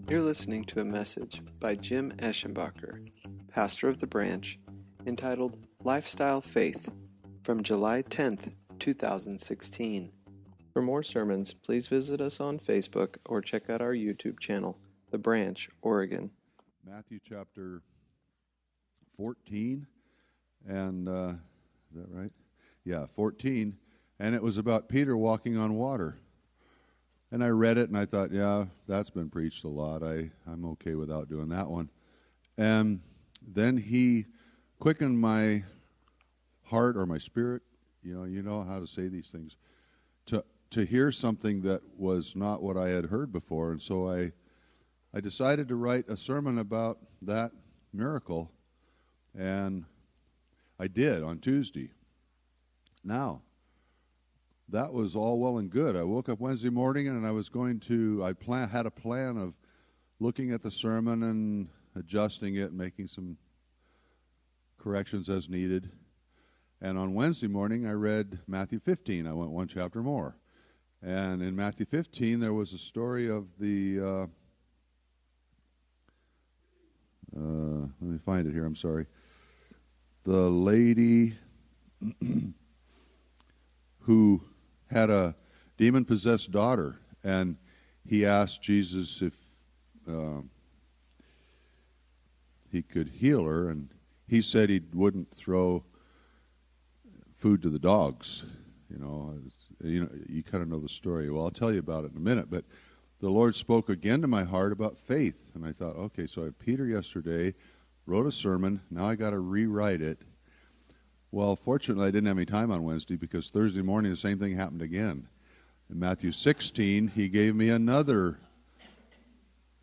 You're listening to a message by Jim Eschenbacher, pastor of the branch, entitled Lifestyle Faith, from July 10th, 2016. For more sermons, please visit us on Facebook or check out our YouTube channel, The Branch, Oregon. Matthew chapter 14, and is that right? Yeah, 14, and it was about Peter walking on water. And I read it, and I thought, yeah, that's been preached a lot. I'm okay without doing that one. And then he quickened my heart or my spirit, you know how to say these things, to hear something that was not what I had heard before. And so I decided to write a sermon about that miracle, and I did on Tuesday. Now, that was all well and good. I woke up Wednesday morning and I had a plan of looking at the sermon and adjusting it, making some corrections as needed. And on Wednesday morning I read Matthew 15. I went one chapter more. And in Matthew 15 there was a story of the, let me find it here, I'm sorry. The lady who had a demon-possessed daughter, and he asked Jesus if he could heal her, and he said he wouldn't throw food to the dogs. You kind of know the story. Well, I'll tell you about it in a minute, but the Lord spoke again to my heart about faith, and I thought, okay, so I had Peter yesterday, wrote a sermon, now I got to rewrite it. Well, fortunately, I didn't have any time on Wednesday because Thursday morning the same thing happened again. In Matthew 16, he gave me another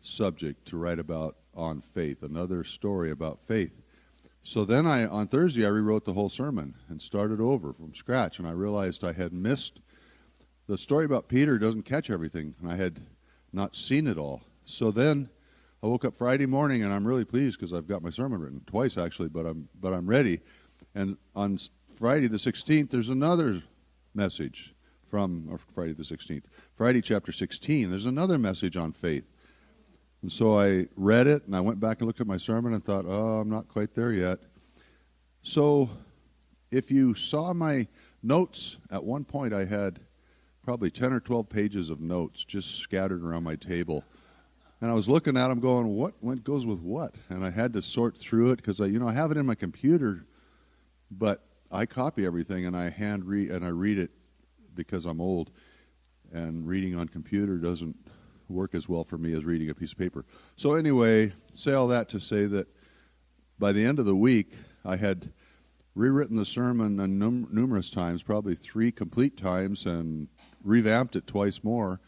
subject to write about on faith, another story about faith. So then on Thursday, I rewrote the whole sermon and started over from scratch, and I realized I had missed. The story about Peter doesn't catch everything, and I had not seen it all. So then I woke up Friday morning, and I'm really pleased because I've got my sermon written twice, actually, but I'm ready. And on Friday the 16th, there's another message Friday chapter 16, there's another message on faith. And so I read it, and I went back and looked at my sermon and thought, oh, I'm not quite there yet. So if you saw my notes, at one point I had probably 10 or 12 pages of notes just scattered around my table. And I was looking at them going, what goes with what? And I had to sort through it because I have it in my computer, but I copy everything and I read it because I'm old, and reading on computer doesn't work as well for me as reading a piece of paper. So anyway, say all that to say that by the end of the week, I had rewritten the sermon numerous times, probably 3 complete times, and revamped it twice more.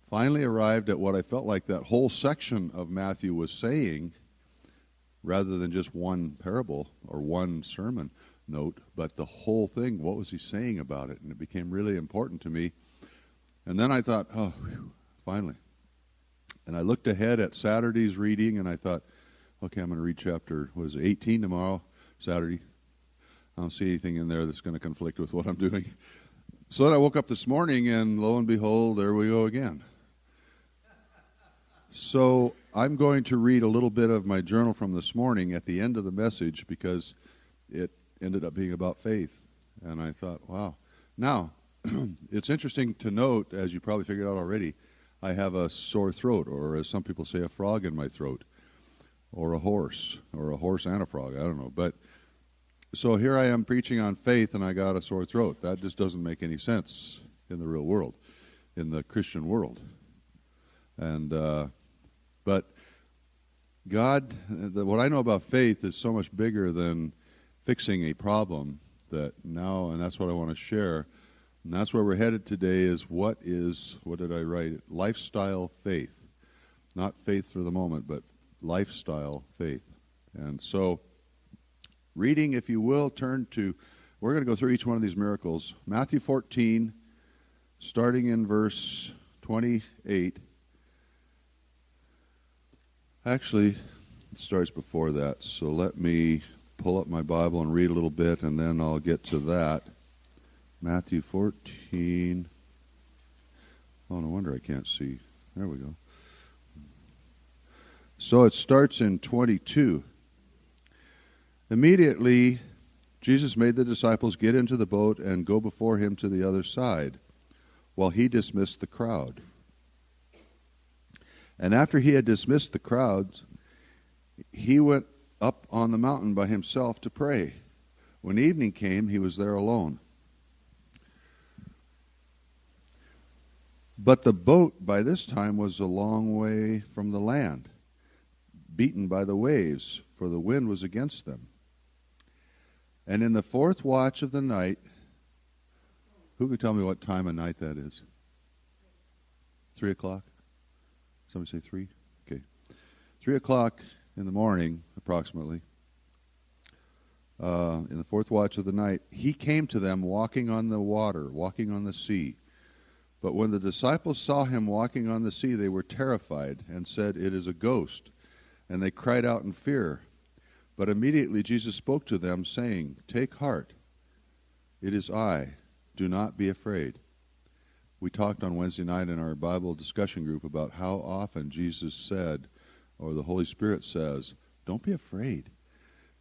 Finally arrived at what I felt like that whole section of Matthew was saying, rather than just one parable or one sermon note, but the whole thing. What was he saying about it? And it became really important to me. And then I thought, oh, finally. And I looked ahead at Saturday's reading, and I thought, okay, I'm going to read chapter 18 tomorrow, Saturday. I don't see anything in there that's going to conflict with what I'm doing. So then I woke up this morning, and lo and behold, there we go again. So I'm going to read a little bit of my journal from this morning at the end of the message because it ended up being about faith. And I thought, wow. Now, it's interesting to note, as you probably figured out already, I have a sore throat, or as some people say, a frog in my throat, or a horse and a frog, I don't know. But so here I am preaching on faith, and I got a sore throat. That just doesn't make any sense in the real world, in the Christian world. And but God, what I know about faith is so much bigger than fixing a problem and that's what I want to share. And that's where we're headed today is what did I write? Lifestyle faith. Not faith for the moment, but lifestyle faith. And so, reading, if you will, we're going to go through each one of these miracles. Matthew 14, starting in verse 28. Actually, it starts before that, so let me pull up my Bible and read a little bit, and then I'll get to that. Matthew 14. Oh, no wonder I can't see. There we go. So it starts in 22. Immediately, Jesus made the disciples get into the boat and go before him to the other side, while he dismissed the crowd. And after he had dismissed the crowds, he went up on the mountain by himself to pray. When evening came, he was there alone. But the boat by this time was a long way from the land, beaten by the waves, for the wind was against them. And in the fourth watch of the night, who can tell me what time of night that is? 3 o'clock? Somebody say 3? Okay. 3 o'clock in the morning, approximately, in the fourth watch of the night, he came to them walking on the water, walking on the sea. But when the disciples saw him walking on the sea, they were terrified and said, "It is a ghost." And they cried out in fear. But immediately Jesus spoke to them, saying, "Take heart, it is I. Do not be afraid." We talked on Wednesday night in our Bible discussion group about how often Jesus said, or the Holy Spirit says, don't be afraid.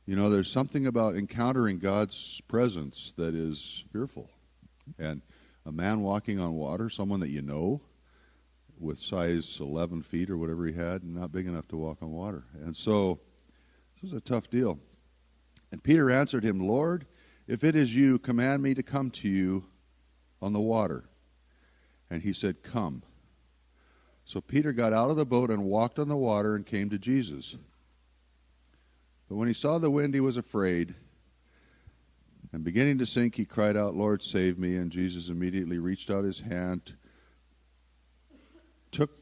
You know, there's something about encountering God's presence that is fearful. And a man walking on water, someone that you know, with size 11 feet or whatever he had, not big enough to walk on water. And so this was a tough deal. And Peter answered him, "Lord, if it is you, command me to come to you on the water." And he said, "Come." So Peter got out of the boat and walked on the water and came to Jesus. But when he saw the wind, he was afraid. And beginning to sink, he cried out, "Lord, save me." And Jesus immediately reached out his hand, took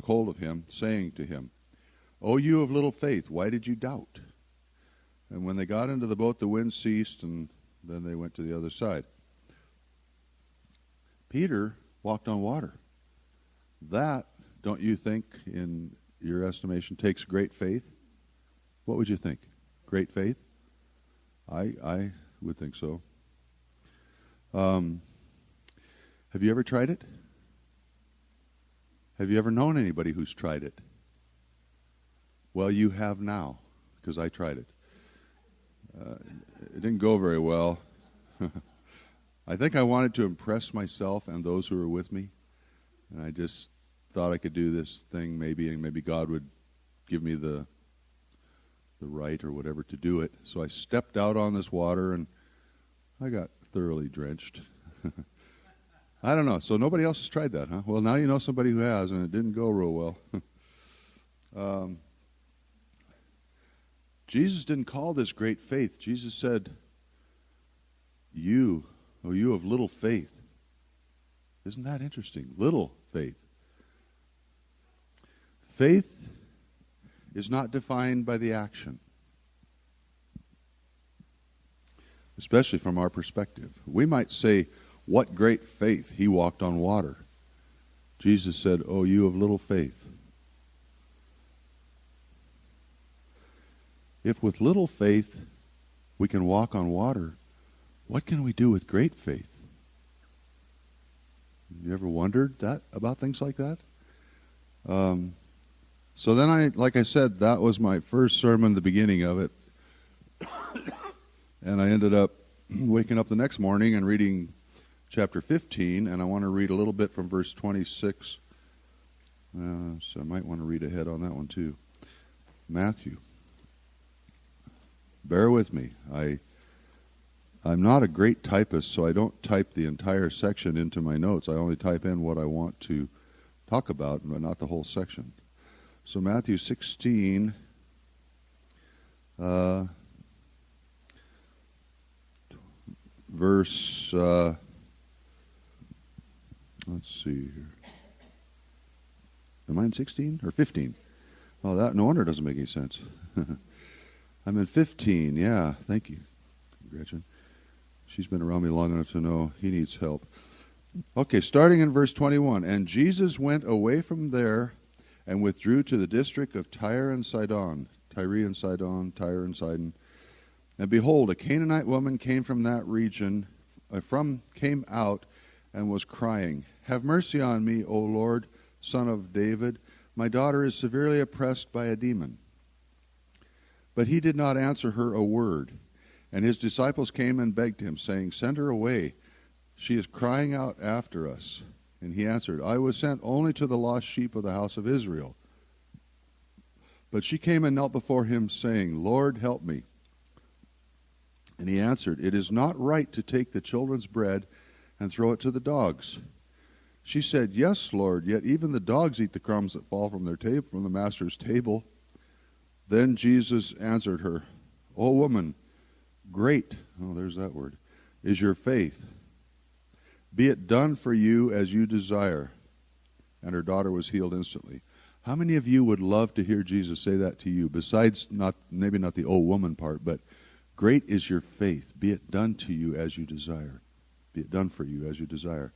hold of him, saying to him, "O you of little faith, why did you doubt?" And when they got into the boat, the wind ceased, and then they went to the other side. Peter walked on water. That, don't you think, in your estimation, takes great faith? What would you think? Great faith? I would think so. Have you ever tried it? Have you ever known anybody who's tried it? Well, you have now, because I tried it. It didn't go very well. I think I wanted to impress myself and those who were with me, and I just thought I could do this thing maybe, and maybe God would give me the right or whatever to do it. So I stepped out on this water, and I got thoroughly drenched. I don't know. So nobody else has tried that, huh? Well, now you know somebody who has, and it didn't go real well. Jesus didn't call this great faith. Jesus said, "You, oh, you of little faith." Isn't that interesting? Little faith. Faith is not defined by the action, especially from our perspective. We might say, "What great faith, he walked on water." Jesus said, "Oh, you of little faith." If with little faith we can walk on water, what can we do with great faith? You ever wondered that about things like that? So then like I said, that was my first sermon, the beginning of it. And I ended up waking up the next morning and reading chapter 15, and I want to read a little bit from verse 26. So I might want to read ahead on that one too. Matthew. Bear with me. I'm not a great typist, so I don't type the entire section into my notes. I only type in what I want to talk about, but not the whole section. So Matthew 16, verse, let's see here. Am I in 16 or 15? Oh, that no wonder it doesn't make any sense. I'm in 15, yeah, thank you, Gretchen. She's been around me long enough to know he needs help. Okay, starting in verse 21. And Jesus went away from there and withdrew to the district of Tyre and Sidon. And behold, a Canaanite woman came from that region, came out and was crying, "Have mercy on me, O Lord, Son of David. My daughter is severely oppressed by a demon." But he did not answer her a word. And his disciples came and begged him, saying, "Send her away. She is crying out after us." And he answered, "I was sent only to the lost sheep of the house of Israel." But she came and knelt before him, saying, "Lord, help me." And he answered, "It is not right to take the children's bread and throw it to the dogs." She said, "Yes, Lord, yet even the dogs eat the crumbs that fall from from the master's table." Then Jesus answered her, "O woman, great," there's that word, "is your faith. Be it done for you as you desire." And her daughter was healed instantly. How many of you would love to hear Jesus say that to you, besides maybe not the old woman part, but great is your faith. Be it done to you as you desire. Be it done for you as you desire.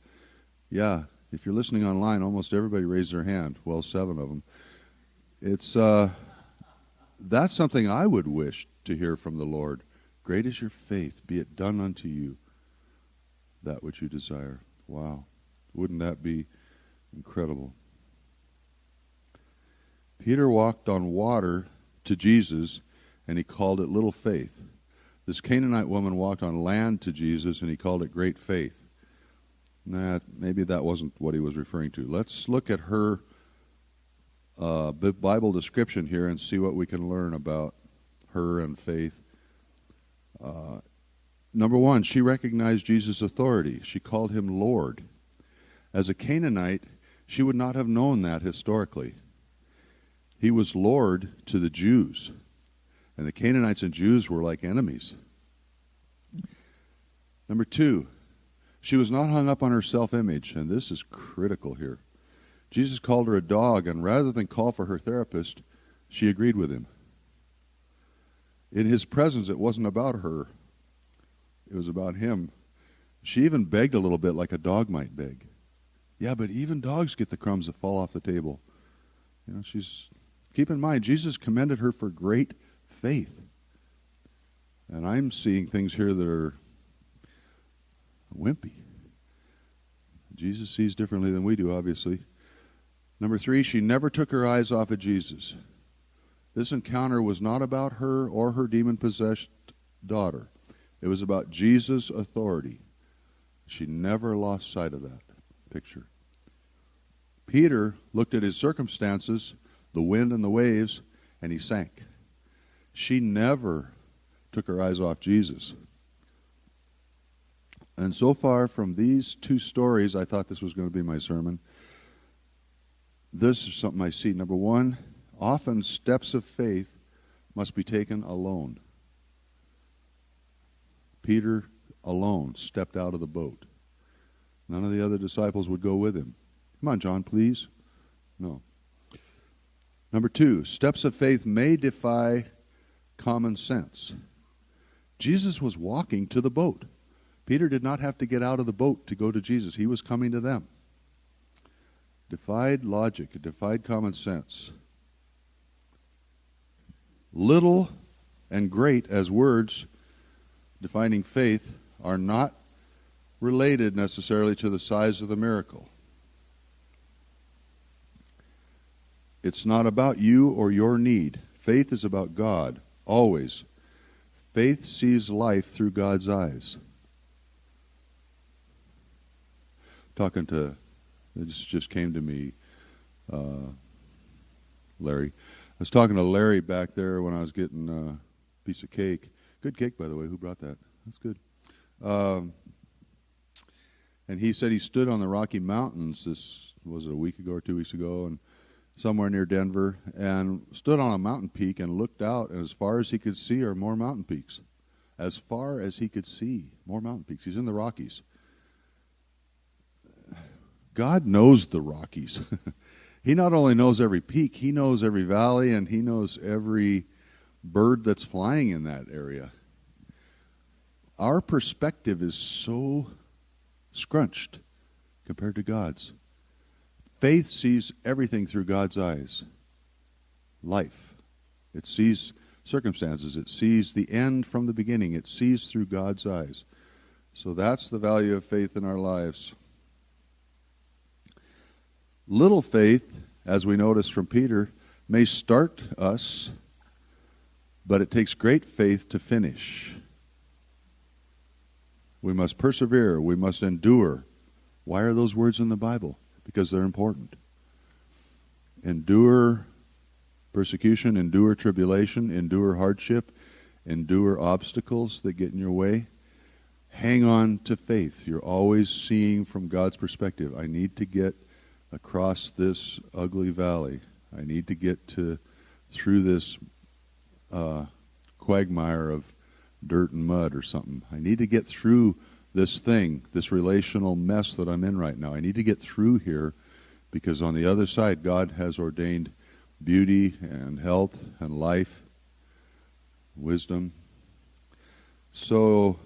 Yeah, if you're listening online, almost everybody raised their hand. Well, 7 of them. It's that's something I would wish to hear from the Lord. Great is your faith. Be it done unto you that which you desire. Wow. Wouldn't that be incredible? Peter walked on water to Jesus, and he called it little faith. This Canaanite woman walked on land to Jesus, and he called it great faith. Maybe that wasn't what he was referring to. Let's look at her Bible description here and see what we can learn about her and faith. Number 1, she recognized Jesus' authority. She called him Lord. As a Canaanite, she would not have known that historically. He was Lord to the Jews, and the Canaanites and Jews were like enemies. Number 2, she was not hung up on her self-image, and this is critical here. Jesus called her a dog, and rather than call for her therapist, she agreed with him. In his presence, it wasn't about her. It was about him. She even begged a little bit like a dog might beg. Yeah, but even dogs get the crumbs that fall off the table. Keep in mind, Jesus commended her for great faith. And I'm seeing things here that are wimpy. Jesus sees differently than we do, obviously. Number 3, she never took her eyes off of Jesus. This encounter was not about her or her demon-possessed daughter. It was about Jesus' authority. She never lost sight of that picture. Peter looked at his circumstances, the wind and the waves, and he sank. She never took her eyes off Jesus. And so far from these 2 stories, I thought this was going to be my sermon. This is something I see. Number 1, often steps of faith must be taken alone. Peter alone stepped out of the boat. None of the other disciples would go with him. Come on, John, please. No. Number 2, steps of faith may defy common sense. Jesus was walking to the boat. Peter did not have to get out of the boat to go to Jesus. He was coming to them. Defied logic. It defied common sense. Little and great as words defining faith are not related necessarily to the size of the miracle. It's not about you or your need. Faith is about God, always. Faith sees life through God's eyes. This just came to me, Larry. I was talking to Larry back there when I was getting a piece of cake. Good cake, by the way. Who brought that? That's good. And he said he stood on the Rocky Mountains, was it a week ago or 2 weeks ago, and somewhere near Denver, and stood on a mountain peak and looked out, and as far as he could see are more mountain peaks. As far as he could see, more mountain peaks. He's in the Rockies. God knows the Rockies. He not only knows every peak, he knows every valley, and he knows every bird that's flying in that area. Our perspective is so scrunched compared to God's. Faith sees everything through God's eyes. Life. It sees circumstances. It sees the end from the beginning. It sees through God's eyes. So that's the value of faith in our lives. Little faith, as we noticed from Peter, may start us, but it takes great faith to finish. We must persevere. We must endure. Why are those words in the Bible? Because they're important. Endure persecution, endure tribulation, endure hardship, endure obstacles that get in your way. Hang on to faith. You're always seeing from God's perspective. I need to get across this ugly valley. I need to get through this quagmire of dirt and mud or something. I need to get through this thing, this relational mess that I'm in right now. I need to get through here because on the other side, God has ordained beauty and health and life, wisdom. So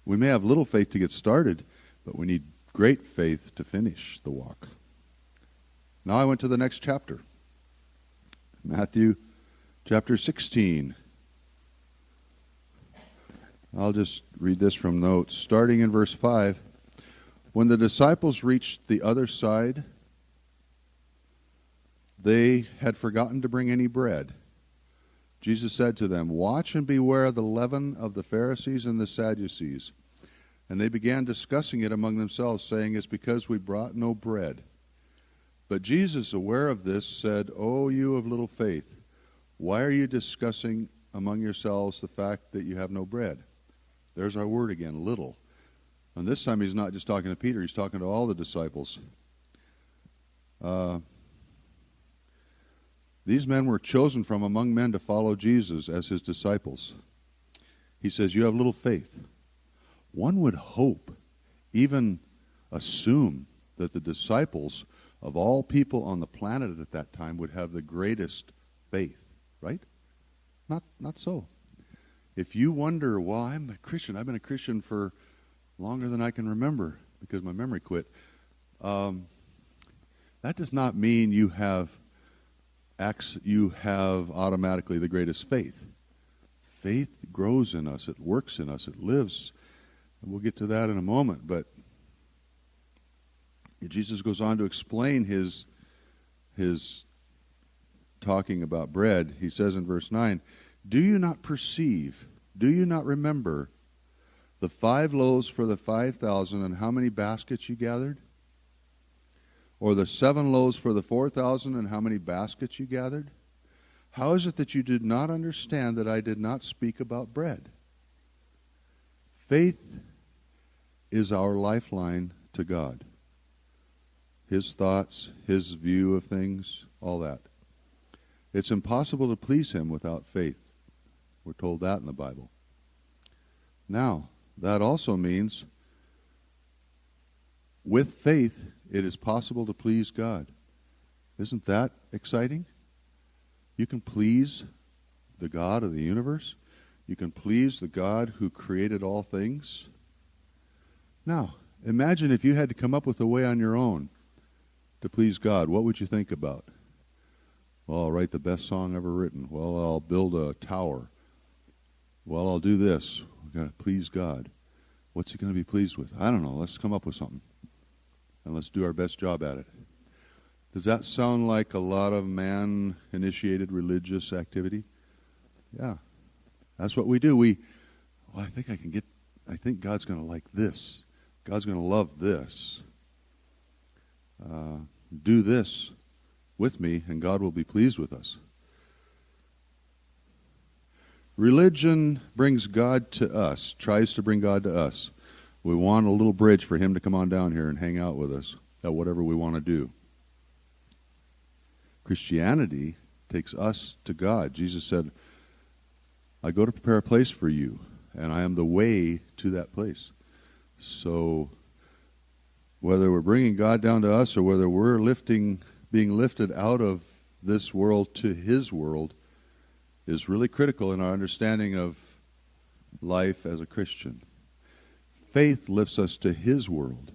we may have little faith to get started, but we need great faith to finish the walk. Now I went to the next chapter. Matthew chapter 16. I'll just read this from notes. Starting in verse 5. When the disciples reached the other side, they had forgotten to bring any bread. Jesus said to them, "Watch and beware of the leaven of the Pharisees and the Sadducees." And they began discussing it among themselves, saying, "It's because we brought no bread." But Jesus, aware of this, said, "O you of little faith, why are you discussing among yourselves the fact that you have no bread?" There's our word again, little. And this time he's not just talking to Peter, he's talking to all the disciples. These men were chosen from among men to follow Jesus as his disciples. He says, you have little faith. One would hope, even assume, that the disciples of all people on the planet at that time would have the greatest faith, right? Not so. If you wonder, well, I'm a Christian. I've been a Christian for longer than I can remember because my memory quit. That does not mean you have automatically the greatest faith. Faith grows in us. It works in us. It lives. And we'll get to that in a moment. But Jesus goes on to explain his talking about bread. He says in verse 9, "Do you not perceive, do you not remember the 5 loaves for the 5,000 and how many baskets you gathered? Or the 7 loaves for the 4,000 and how many baskets you gathered? How is it that you did not understand that I did not speak about bread?" Faith is our lifeline to God. His thoughts, his view of things, all that. It's impossible to please him without faith. We're told that in the Bible. Now, that also means with faith, it is possible to please God. Isn't that exciting? You can please the God of the universe. You can please the God who created all things. Now, imagine if you had to come up with a way on your own to please God. What would you think about? Well, I'll write the best song ever written. Well, I'll build a tower. Well, I'll do this. We've got to please God. What's he going to be pleased with? I don't know. Let's come up with something. And let's do our best job at it. Does that sound like a lot of man-initiated religious activity? Yeah. That's what we do. I think God's going to like this. God's going to love this. Do this with me, and God will be pleased with us. Religion brings God to us, tries to bring God to us. We want a little bridge for him to come on down here and hang out with us at whatever we want to do. Christianity takes us to God. Jesus said, I go to prepare a place for you, and I am the way to that place. So whether we're bringing God down to us or whether we're being lifted out of this world to his world is really critical in our understanding of life as a Christian. Faith lifts us to his world.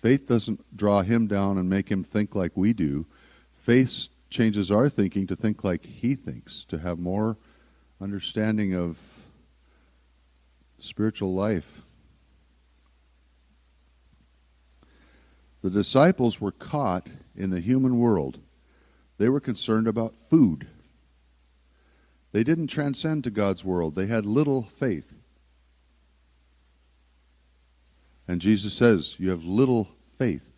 Faith doesn't draw him down and make him think like we do. Faith changes our thinking to think like he thinks, to have more understanding of spiritual life The disciples were caught in the human world. They were concerned about food. They didn't transcend to God's world. They had little faith. And Jesus says, you have little faith.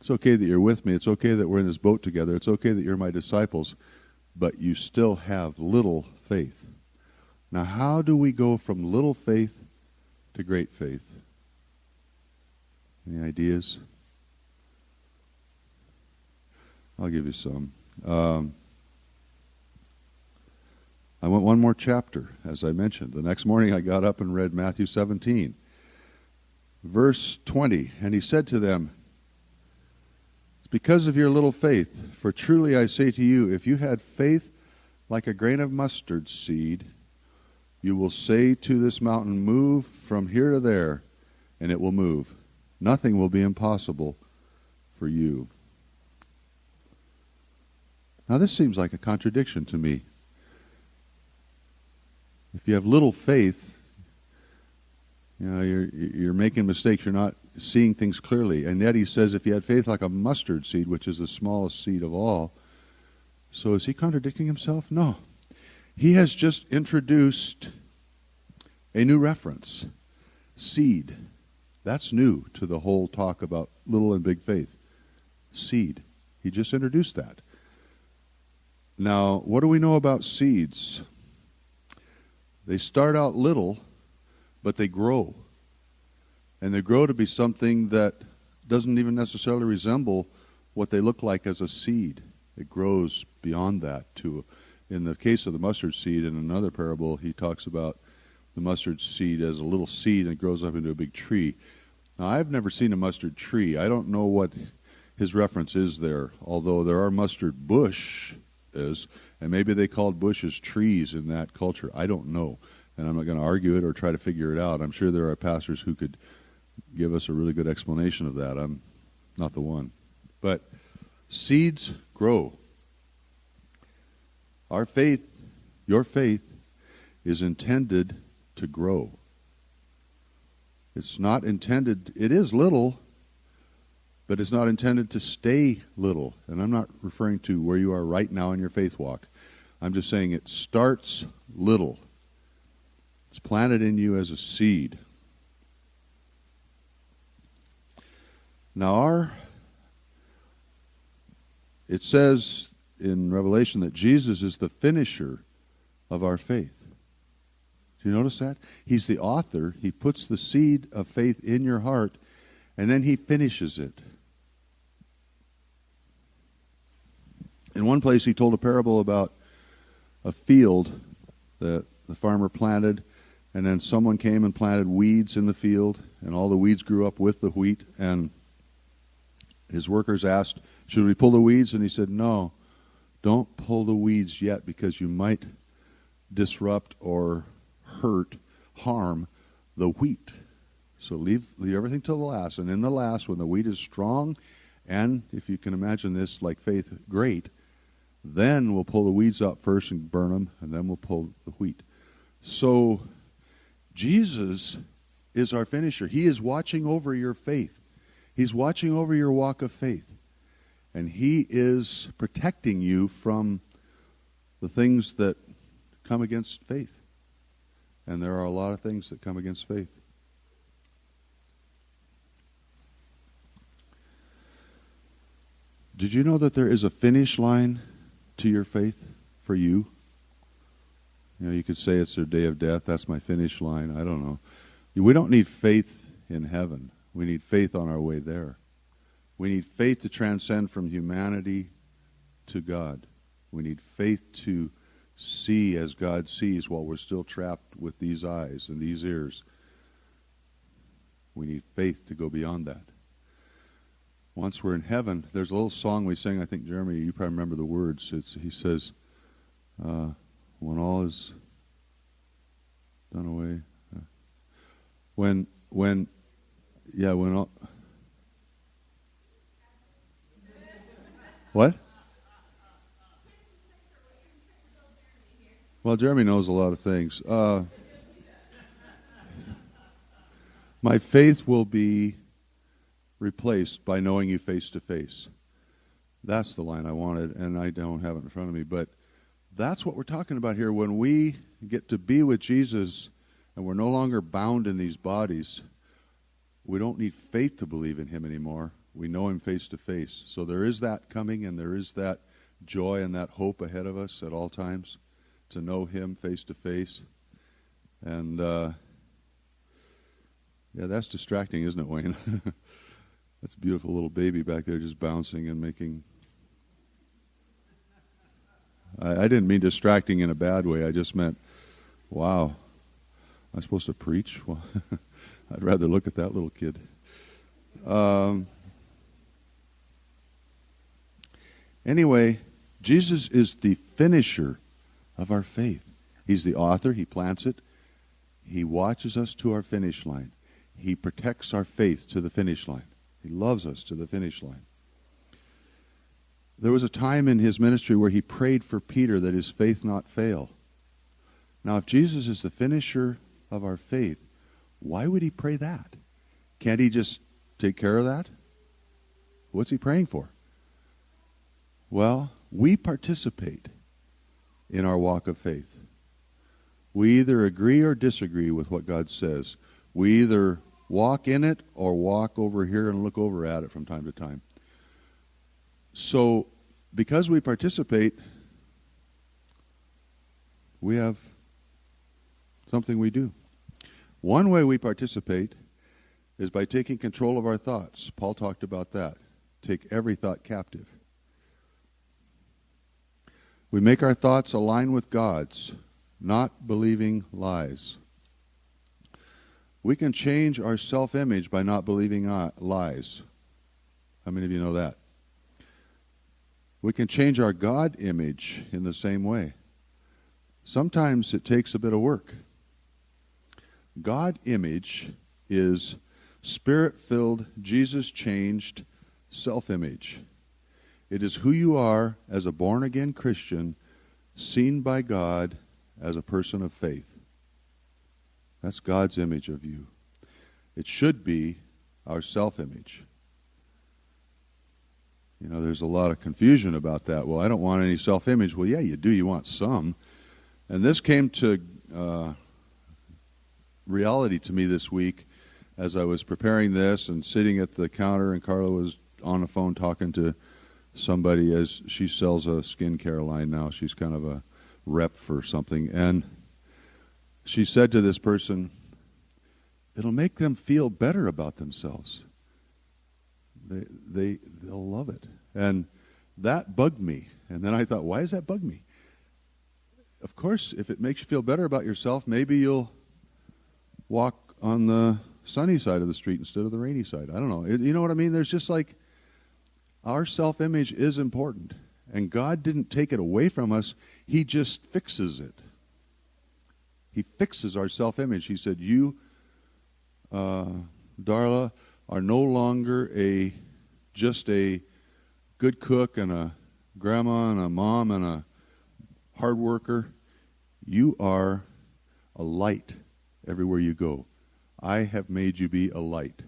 It's okay that you're with me. It's okay that we're in this boat together. It's okay that you're my disciples. But you still have little faith. Now, how do we go from little faith to great faith? Any ideas? I'll give you some. I went one more chapter, as I mentioned. The next morning I got up and read Matthew 17. Verse 20, and he said to them, it's because of your little faith, for truly I say to you, if you had faith like a grain of mustard seed, you will say to this mountain, move from here to there, and it will move. Nothing will be impossible for you. Now this seems like a contradiction to me. If you have little faith, you're making mistakes. You're not seeing things clearly. And yet he says if you had faith like a mustard seed, which is the smallest seed of all. So is he contradicting himself? No. He has just introduced a new reference. Seed. That's new to the whole talk about little and big faith. Seed. He just introduced that. Now, what do we know about seeds? They start out little, but they grow. And they grow to be something that doesn't even necessarily resemble what they look like as a seed. It grows beyond that to, in the case of the mustard seed, in another parable, he talks about the mustard seed as a little seed and it grows up into a big tree. Now, I've never seen a mustard tree. I don't know what his reference is there, although there are mustard bushes, and maybe they called bushes trees in that culture. I don't know, and I'm not going to argue it or try to figure it out. I'm sure there are pastors who could give us a really good explanation of that. I'm not the one. But seeds grow. Our faith, your faith, is intended to grow. It's not intended, it is little, but it's not intended to stay little. And I'm not referring to where you are right now in your faith walk. I'm just saying it starts little. It's planted in you as a seed. Now it says in Revelation that Jesus is the finisher of our faith. Do you notice that? He's the author. He puts the seed of faith in your heart, and then he finishes it. In one place, he told a parable about a field that the farmer planted, and then someone came and planted weeds in the field, and all the weeds grew up with the wheat, and his workers asked, should we pull the weeds? And he said, no, don't pull the weeds yet, because you might disrupt or harm the wheat. So leave everything till the last, and in the last, when the wheat is strong, and if you can imagine this like faith, great, then we'll pull the weeds up first and burn them, and then we'll pull the wheat. So Jesus is our finisher. He is watching over your faith. He's watching over your walk of faith. And he is protecting you from the things that come against faith. And there are a lot of things that come against faith. Did you know that there is a finish line to your faith for you? You know, you could say it's their day of death. That's my finish line. I don't know. We don't need faith in heaven. We need faith on our way there. We need faith to transcend from humanity to God. We need faith to see as God sees while we're still trapped with these eyes and these ears. We need faith to go beyond that. Once we're in heaven, there's a little song we sing, I think, Jeremy, you probably remember the words. He says, when all is done away. When all... What? Well, Jeremy knows a lot of things. My faith will be replaced by knowing you face to face. That's the line I wanted, and I don't have it in front of me. But that's what we're talking about here. When we get to be with Jesus and we're no longer bound in these bodies, we don't need faith to believe in him anymore. We know him face to face. So there is that coming, and there is that joy and that hope ahead of us at all times to know him face to face. And yeah, that's distracting, isn't it, Wayne? That's a beautiful little baby back there just bouncing and making... I didn't mean distracting in a bad way. I just meant, wow, am I supposed to preach? Well, I'd rather look at that little kid. Anyway, Jesus is the finisher of our faith. He's the author. He plants it. He watches us to our finish line. He protects our faith to the finish line. He loves us to the finish line. There was a time in his ministry where he prayed for Peter that his faith not fail. Now, if Jesus is the finisher of our faith, why would he pray that? Can't he just take care of that? What's he praying for? Well, we participate in our walk of faith. We either agree or disagree with what God says. We either walk in it or walk over here and look over at it from time to time. So, because we participate, we have something we do. One way we participate is by taking control of our thoughts. Paul talked about that. Take every thought captive. We make our thoughts align with God's, not believing lies. We can change our self-image by not believing lies. How many of you know that? We can change our God image in the same way. Sometimes it takes a bit of work. God image is Spirit-filled, Jesus-changed self-image. It is who you are as a born-again Christian, seen by God as a person of faith. That's God's image of you. It should be our self-image. You know, there's a lot of confusion about that. Well, I don't want any self-image. Well, yeah, you do. You want some. And this came to reality to me this week as I was preparing this and sitting at the counter, and Carla was on the phone talking to somebody as she sells a skincare line now. She's kind of a rep for something. And she said to this person, it'll make them feel better about themselves. They'll love it. And that bugged me. And then I thought, why does that bug me? Of course, if it makes you feel better about yourself, maybe you'll walk on the sunny side of the street instead of the rainy side. I don't know. You know what I mean? There's just like, our self-image is important. And God didn't take it away from us. He just fixes it. He fixes our self-image. He said, you, Darla, are no longer just a good cook and a grandma and a mom and a hard worker. You are a light everywhere you go. I have made you be a light.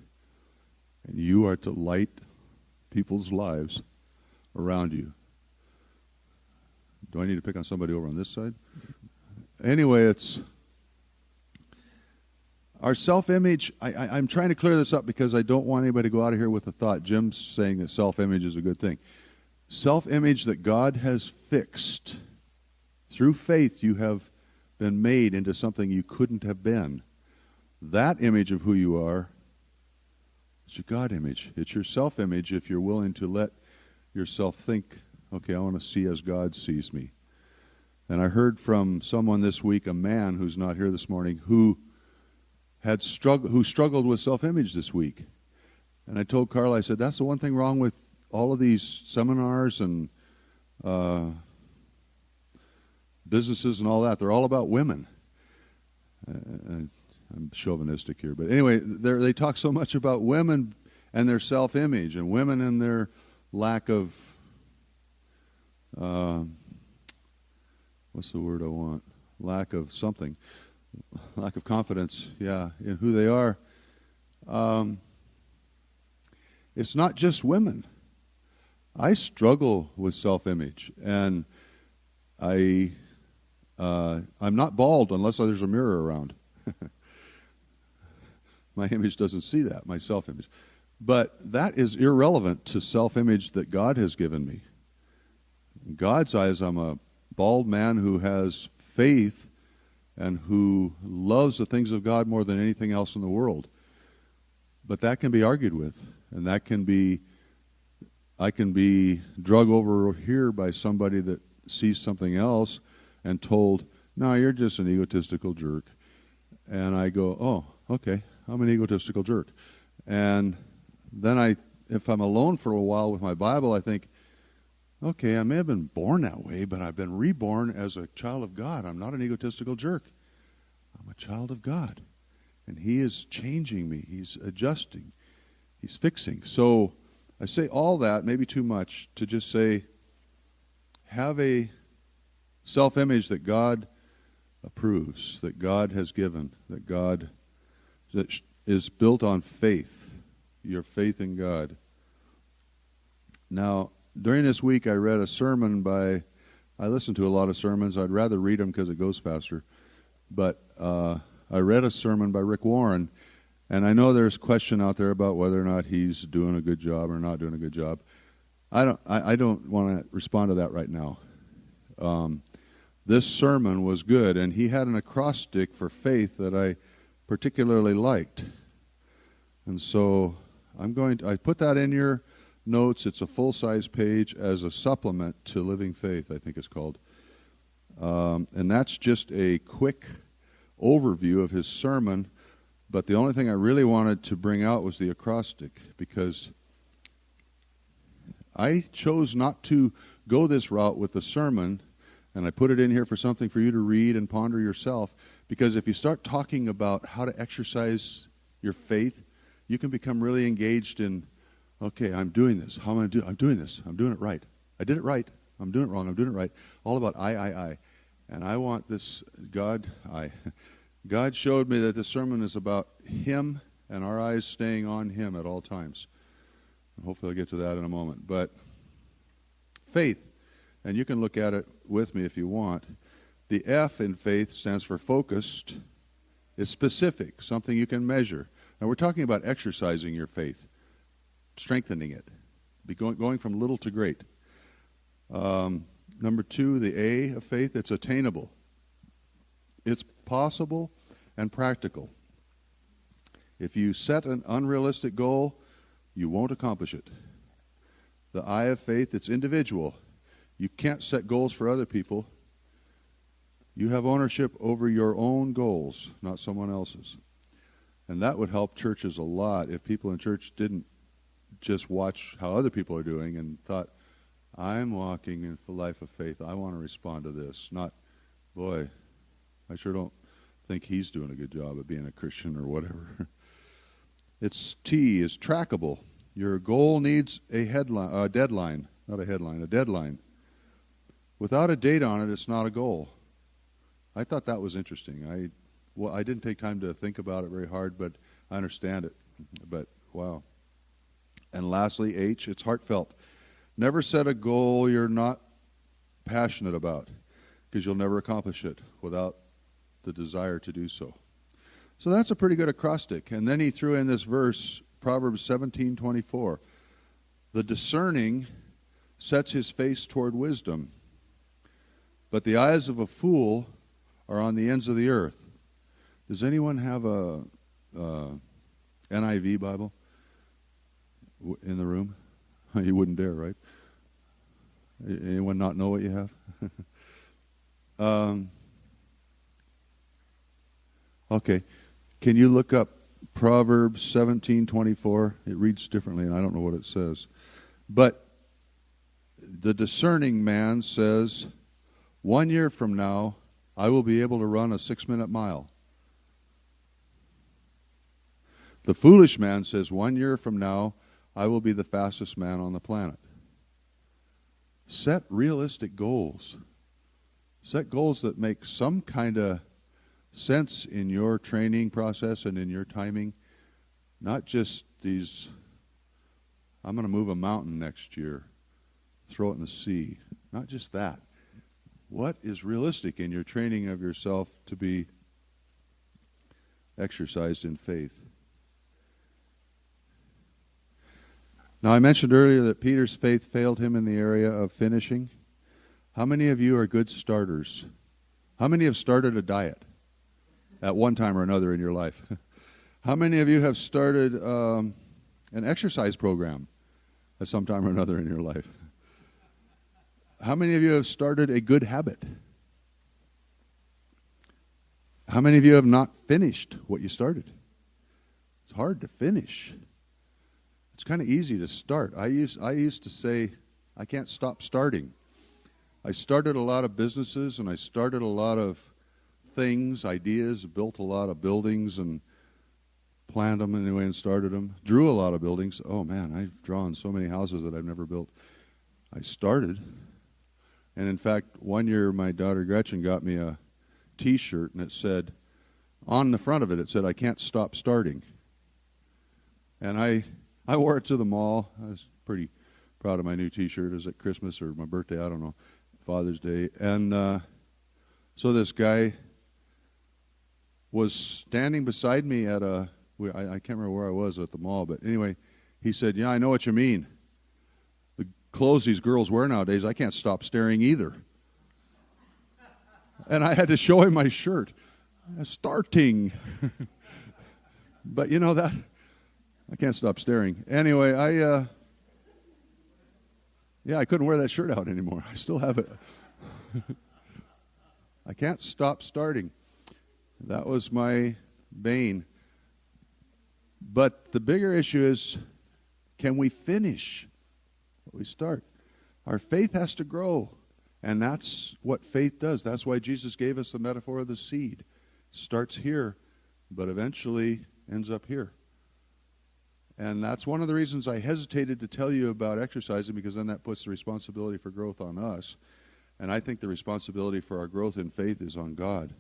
And you are to light people's lives around you. Do I need to pick on somebody over on this side? Anyway, it's our self-image. I'm trying to clear this up because I don't want anybody to go out of here with the thought Jim's saying that self-image is a good thing. Self-image that God has fixed. Through faith, you have been made into something you couldn't have been. That image of who you are is your God image. It's your self-image if you're willing to let yourself think, okay, I want to see as God sees me. And I heard from someone this week, a man who's not here this morning, who struggled with self-image this week. And I told Carl, I said, that's the one thing wrong with all of these seminars and businesses and all that. They're all about women. I'm chauvinistic here. But anyway, they talk so much about women and their self-image and women and their lack of, what's the word I want? Lack of something. Lack of confidence, yeah, in who they are. it's not just women. I struggle with self-image, and I'm not bald unless there's a mirror around. My image doesn't see that, my self-image. But that is irrelevant to self-image that God has given me. In God's eyes, I'm a bald man who has faith and who loves the things of God more than anything else in the world. But that can be argued with, and I can be drug over here by somebody that sees something else and told, no, you're just an egotistical jerk. And I go, oh, okay, I'm an egotistical jerk. And then if I'm alone for a while with my Bible, I think, okay, I may have been born that way, but I've been reborn as a child of God. I'm not an egotistical jerk. I'm a child of God. And He is changing me. He's adjusting. He's fixing. So I say all that, maybe too much, to just say, have a self-image that God approves, that God has given, that is built on faith, your faith in God. Now, during this week, I read a sermon I listen to a lot of sermons. I'd rather read them because it goes faster. But I read a sermon by Rick Warren, and I know there's question out there about whether or not he's doing a good job or not doing a good job. I don't want to respond to that right now. This sermon was good, and he had an acrostic for faith that I particularly liked. And so I put that in your notes. It's a full-size page as a supplement to Living Faith, I think it's called. And that's just a quick overview of his sermon. But the only thing I really wanted to bring out was the acrostic, because I chose not to go this route with the sermon, and I put it in here for something for you to read and ponder yourself, because if you start talking about how to exercise your faith, you can become really engaged in, okay, I'm doing this. How am I going to do it? I'm doing this. I'm doing it right. I did it right. I'm doing it wrong. I'm doing it right. All about I. And I want this, God showed me that this sermon is about Him and our eyes staying on Him at all times. And hopefully I'll get to that in a moment. But faith, and you can look at it with me if you want. The F in faith stands for focused. It's specific, something you can measure. Now we're talking about exercising your faith, strengthening it, going from little to great. Number 2, the A of faith, it's attainable. It's possible and practical. If you set an unrealistic goal, you won't accomplish it. The I of faith, it's individual. You can't set goals for other people. You have ownership over your own goals, not someone else's. And that would help churches a lot if people in church didn't just watch how other people are doing and thought, I'm walking in the life of faith. I want to respond to this. Not, boy, I sure don't think he's doing a good job of being a Christian or whatever. It's T is trackable. Your goal needs a deadline. Without a date on it, it's not a goal. I thought that was interesting. I didn't take time to think about it very hard, but I understand it. But, wow. And lastly, H, it's heartfelt. Never set a goal you're not passionate about, because you'll never accomplish it without the desire to do so. So that's a pretty good acrostic. And then he threw in this verse, Proverbs 17:24. The discerning sets his face toward wisdom, but the eyes of a fool are on the ends of the earth. Does anyone have a NIV Bible in the room? You wouldn't dare, right? Anyone not know what you have? Okay. Can you look up Proverbs 17:24? It reads differently, and I don't know what it says. But the discerning man says, 1 year from now, I will be able to run a 6-minute mile. The foolish man says, 1 year from now, I will be the fastest man on the planet. Set realistic goals. Set goals that make some kind of sense in your training process and in your timing. Not just these I'm going to move a mountain next year, throw it in the sea. Not just that. What is realistic in your training of yourself to be exercised in faith? Now, I mentioned earlier that Peter's faith failed him in the area of finishing. How many of you are good starters? How many have started a diet at one time or another in your life? How many of you have started an exercise program at some time or another in your life? How many of you have started a good habit? How many of you have not finished what you started? It's hard to finish. It's kind of easy to start. I used to say, I can't stop starting. I started a lot of businesses, and I started a lot of things, ideas, built a lot of buildings, and planned them anyway and started them. Drew a lot of buildings. Oh, man, I've drawn so many houses that I've never built. I started. And, in fact, one year my daughter Gretchen got me a T-shirt, and it said, on the front of it, it said, I can't stop starting. And I wore it to the mall. I was pretty proud of my new T-shirt. It was at Christmas or my birthday, I don't know, Father's Day. And so this guy was standing beside me at I can't remember where I was at the mall, but anyway, he said, yeah, I know what you mean. The clothes these girls wear nowadays, I can't stop staring either. And I had to show him my shirt. Starting. But you know that, I can't stop staring. Anyway, I couldn't wear that shirt out anymore. I still have it. I can't stop starting. That was my bane. But the bigger issue is, can we finish what we start? Our faith has to grow. And that's what faith does. That's why Jesus gave us the metaphor of the seed. Starts here, but eventually ends up here. And that's one of the reasons I hesitated to tell you about exercising, because then that puts the responsibility for growth on us. And I think the responsibility for our growth in faith is on God.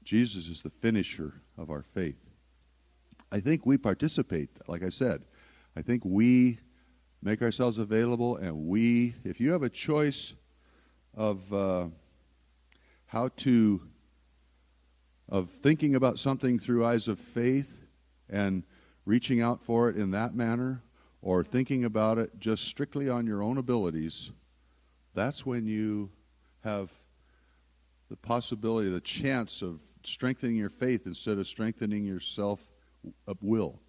Jesus is the finisher of our faith. I think we participate, like I said. I think we make ourselves available, and if you have a choice of thinking about something through eyes of faith and reaching out for it in that manner, or thinking about it just strictly on your own abilities, that's when you have the possibility, the chance of strengthening your faith instead of strengthening your self-will.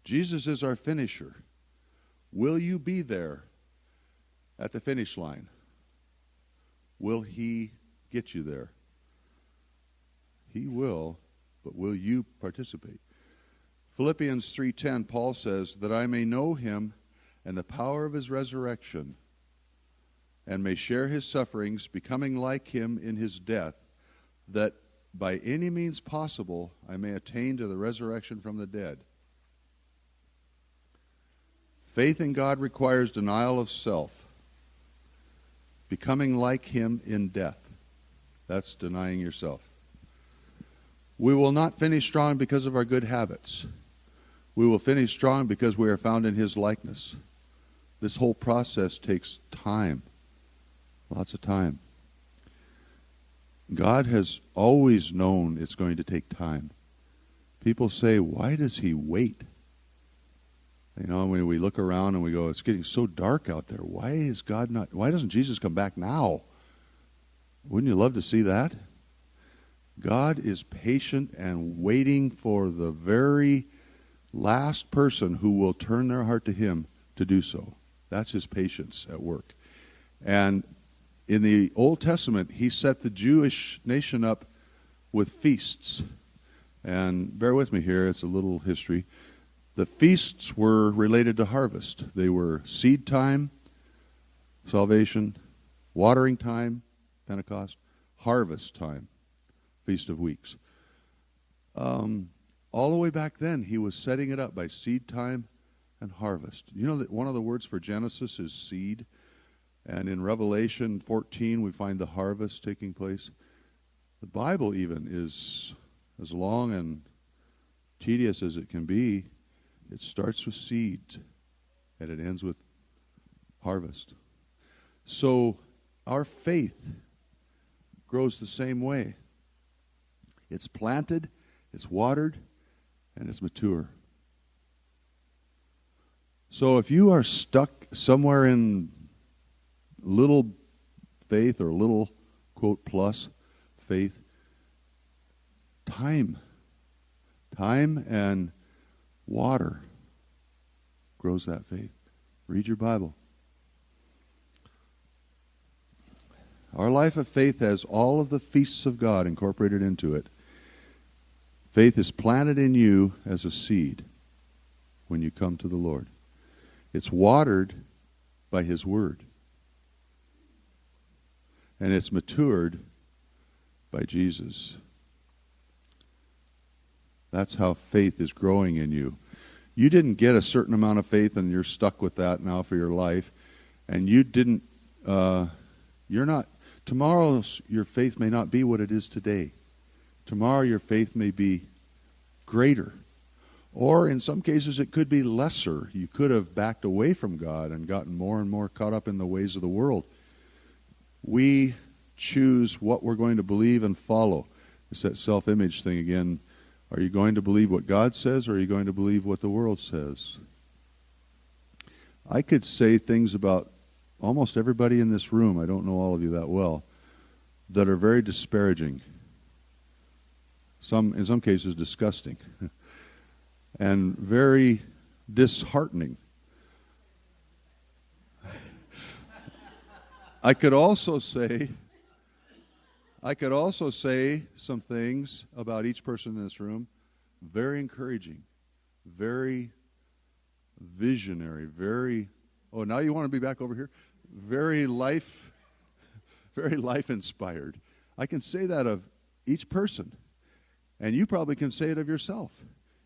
Jesus is our finisher. Will you be there at the finish line? Will he get you there? He will, but will you participate? Philippians 3:10, Paul says, that I may know him and the power of his resurrection, and may share his sufferings, becoming like him in his death, that by any means possible I may attain to the resurrection from the dead. Faith in God requires denial of self, becoming like him in death. That's denying yourself. We will not finish strong because of our good habits. We will finish strong because we are found in his likeness. This whole process takes time, lots of time. God has always known it's going to take time. People say, why does he wait? You know, when we look around and we go, it's getting so dark out there. Why doesn't Jesus come back now? Wouldn't you love to see that? God is patient and waiting for the very last person who will turn their heart to him to do so. That's his patience at work. And in the Old Testament, he set the Jewish nation up with feasts. And bear with me here, it's a little history. The feasts were related to harvest. They were seed time, salvation, watering time, Pentecost, harvest time, Feast of Weeks. All the way back then, he was setting it up by seed time and harvest. You know that one of the words for Genesis is seed, and in Revelation 14 we find the harvest taking place. The Bible even is as long and tedious as it can be, it starts with seeds and it ends with harvest. So our faith grows the same way. It's planted, it's watered, and it's mature. So if you are stuck somewhere in little faith or little, quote, plus faith, time and water grows that faith. Read your Bible. Our life of faith has all of the feasts of God incorporated into it. Faith is planted in you as a seed when you come to the Lord. It's watered by His Word. And it's matured by Jesus. That's how faith is growing in you. You didn't get a certain amount of faith and you're stuck with that now for your life. And you're not, tomorrow your faith may not be what it is today. Tomorrow your faith may be greater. Or in some cases it could be lesser. You could have backed away from God and gotten more and more caught up in the ways of the world. We choose what we're going to believe and follow. It's that self-image thing again. Are you going to believe what God says, or are you going to believe what the world says? I could say things about almost everybody in this room, I don't know all of you that well, that are very disparaging. In some cases disgusting. And very disheartening. I could also say some things about each person in this room, very encouraging, very visionary, now you want to be back over here? Very life inspired. I can say that of each person. And you probably can say it of yourself.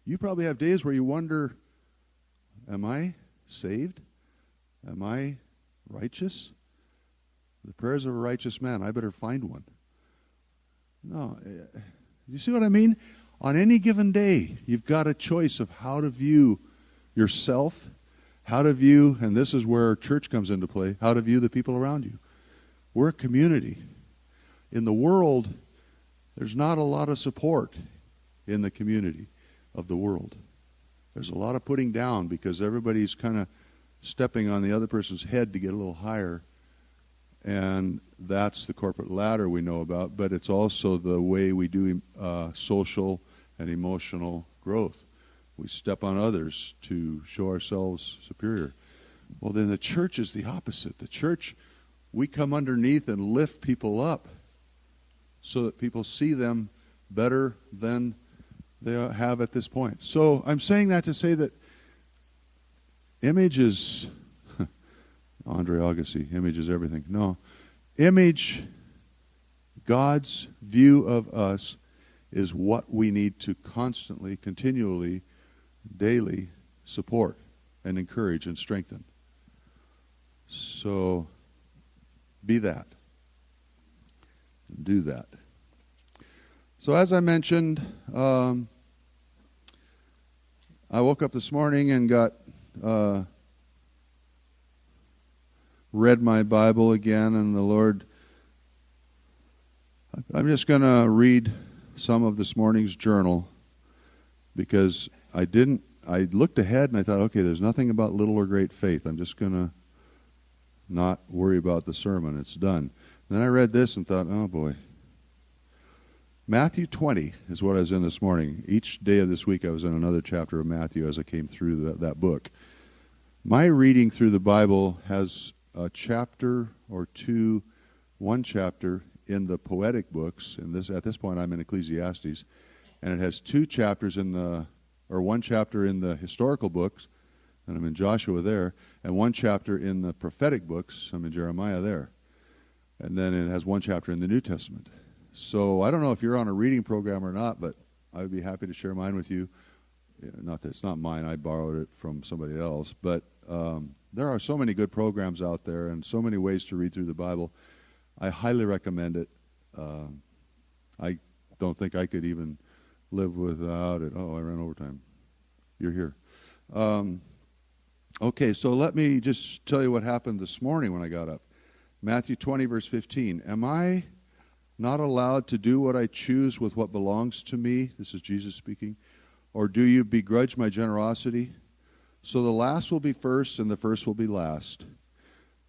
You probably have days where you wonder, am I saved? Am I righteous? The prayers of a righteous man, I better find one. No, you see what I mean? On any given day, you've got a choice of how to view yourself, how to view, and this is where church comes into play, how to view the people around you. We're a community. In the world, there's not a lot of support in the community of the world. There's a lot of putting down because everybody's kind of stepping on the other person's head to get a little higher. And that's the corporate ladder we know about, but it's also the way we do social and emotional growth. We step on others to show ourselves superior. Well, then the church is the opposite. The church, we come underneath and lift people up so that people see them better than they have at this point. So I'm saying that to say that image is... Andre Agassi, image is everything. No. Image, God's view of us, is what we need to constantly, continually, daily support and encourage and strengthen. So, be that. Do that. So as I mentioned, I woke up this morning and got... read my Bible again, and the Lord, I'm just going to read some of this morning's journal because I looked ahead and I thought, okay, there's nothing about little or great faith. I'm just going to not worry about the sermon. It's done. And then I read this and thought, oh boy. Matthew 20 is what I was in this morning. Each day of this week I was in another chapter of Matthew as I came through that book. My reading through the Bible has a chapter or two, one chapter in the poetic books, and at this point I'm in Ecclesiastes, and it has two chapters one chapter in the historical books, and I'm in Joshua there, and one chapter in the prophetic books, I'm in Jeremiah there, and then it has one chapter in the New Testament. So I don't know if you're on a reading program or not, but I would be happy to share mine with you. Not that it's not mine, I borrowed it from somebody else, but there are so many good programs out there and so many ways to read through the Bible. I highly recommend it. I don't think I could even live without it. Oh, I ran overtime. You're here. Okay, so let me just tell you what happened this morning when I got up. Matthew 20, verse 15. Am I not allowed to do what I choose with what belongs to me? This is Jesus speaking. Or do you begrudge my generosity? So the last will be first and the first will be last.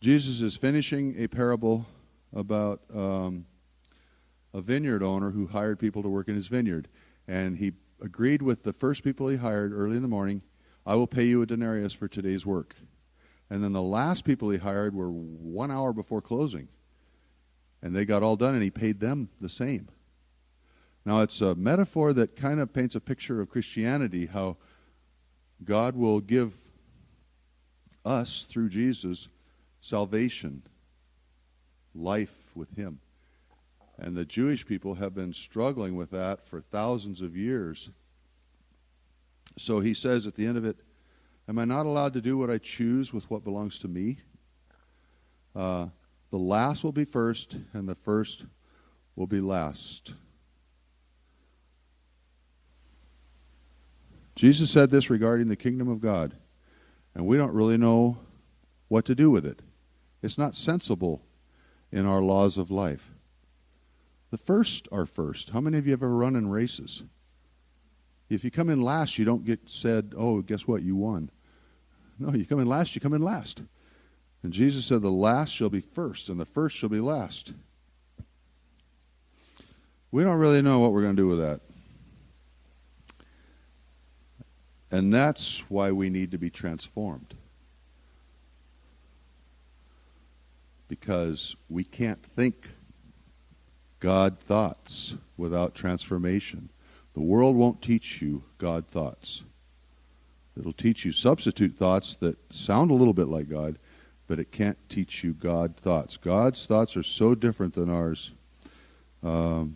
Jesus is finishing a parable about a vineyard owner who hired people to work in his vineyard. And he agreed with the first people he hired early in the morning, I will pay you a denarius for today's work. And then the last people he hired were 1 hour before closing. And they got all done, and he paid them the same. Now, it's a metaphor that kind of paints a picture of Christianity, how God will give us, through Jesus, salvation, life with him. And the Jewish people have been struggling with that for thousands of years. So he says at the end of it, am I not allowed to do what I choose with what belongs to me? The last will be first, and the first will be last. Jesus said this regarding the kingdom of God, and we don't really know what to do with it. It's not sensible in our laws of life. The first are first. How many of you have ever run in races? If you come in last, you don't get said, oh, guess what, you won. No, you come in last, you come in last. And Jesus said, the last shall be first, and the first shall be last. We don't really know what we're going to do with that. And that's why we need to be transformed. Because we can't think God thoughts without transformation. The world won't teach you God thoughts. It'll teach you substitute thoughts that sound a little bit like God, but it can't teach you God thoughts. God's thoughts are so different than ours. I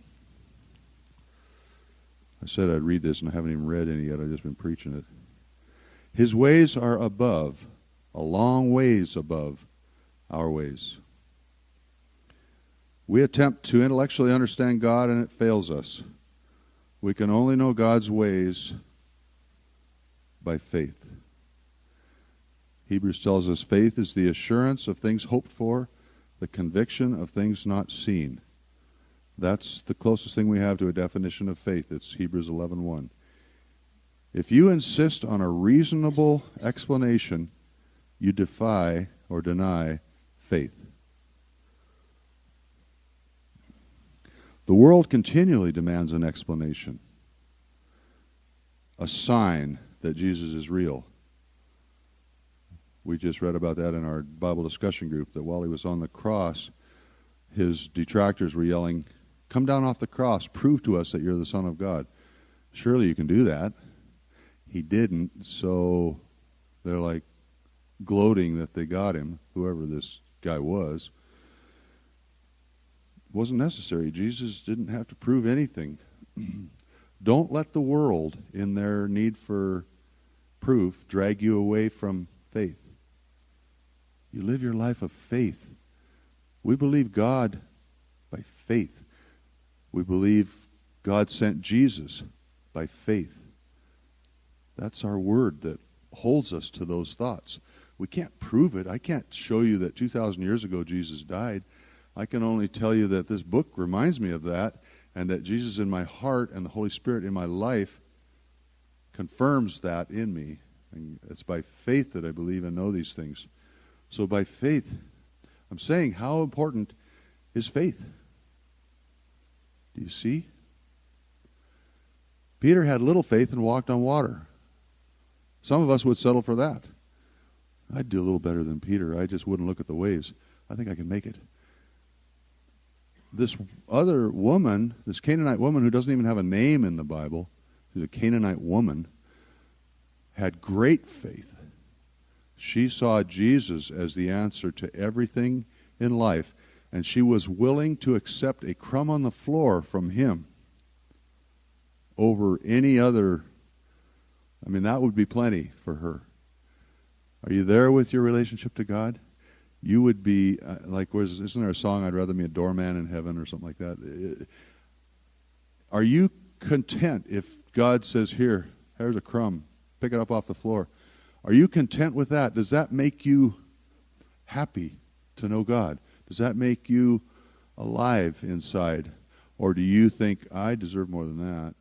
said I'd read this, and I haven't even read any yet. I've just been preaching it. His ways are above, a long ways above our ways. We attempt to intellectually understand God, and it fails us. We can only know God's ways by faith. Hebrews tells us faith is the assurance of things hoped for, the conviction of things not seen. That's the closest thing we have to a definition of faith. It's Hebrews 11:1. If you insist on a reasonable explanation, you defy or deny faith. The world continually demands an explanation, a sign that Jesus is real. We just read about that in our Bible discussion group, that while he was on the cross, his detractors were yelling, come down off the cross, prove to us that you're the Son of God. Surely you can do that. He didn't, so they're like gloating that they got him, whoever this guy was. It wasn't necessary. Jesus didn't have to prove anything. Don't let the world, in their need for proof, drag you away from faith. You live your life of faith. We believe God by faith. We believe God sent Jesus by faith. That's our word that holds us to those thoughts. We can't prove it. I can't show you that 2,000 years ago Jesus died. I can only tell you that this book reminds me of that, and that Jesus in my heart and the Holy Spirit in my life confirms that in me. And it's by faith that I believe and know these things. So by faith, I'm saying, how important is faith? Do you see? Peter had little faith and walked on water. Some of us would settle for that. I'd do a little better than Peter. I just wouldn't look at the waves. I think I can make it. This other woman, this Canaanite woman who doesn't even have a name in the Bible, she's a Canaanite woman, had great faith. She saw Jesus as the answer to everything in life, and she was willing to accept a crumb on the floor from him over any other. I mean, that would be plenty for her. Are you there with your relationship to God? You would be isn't there a song, I'd rather be a doorman in heaven or something like that? Are you content if God says, here's a crumb, pick it up off the floor? Are you content with that? Does that make you happy to know God? Does that make you alive inside? Or do you think, I deserve more than that?